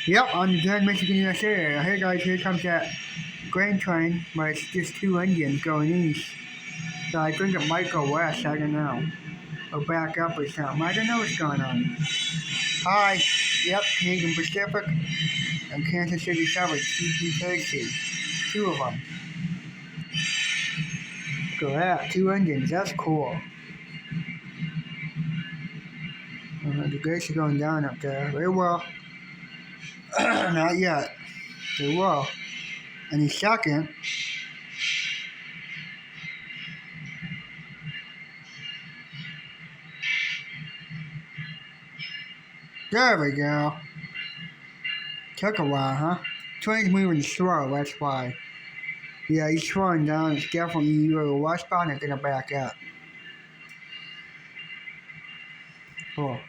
Yep, on the Durand, Michigan, USA. Hey guys, here comes that grain train, but it's just two engines going east. So I think it might go west, I don't know. Or back up or something. I don't know what's going on. Hi, yep, Canadian Pacific and Kansas City Southern, CPKC. Two of them. Look at that, two engines, that's cool. The gates are going down up there. They will. Not yet. They will. Any second. There we go. Took a while, huh? Train's moving slow, that's why. Yeah, he's slowing down. It's definitely either westbound or gonna back up. Cool.